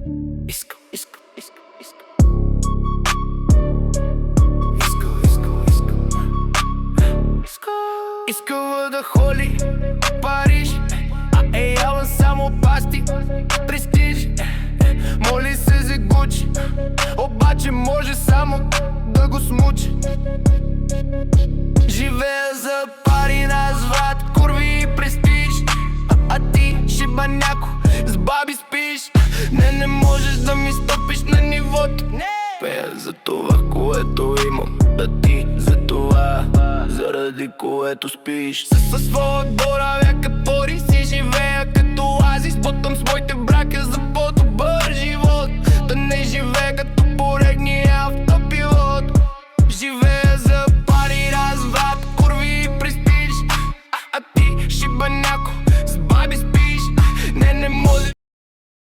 Искам, искам, искам, искам. Искам, искам, искам. Искала да холи Париж, а е яла само пасти, престиж. Моли се за Гучи, обаче може само да го смучи. Живея за пари на зват, курви и престиж. А ти шибаняко, с баби спиш. Не можеш да ми стопиш на нивото. Пея за това, което имам, а ти за това, заради което спиш. Със своя гора вяка пори си живея като оазис. Потом с моите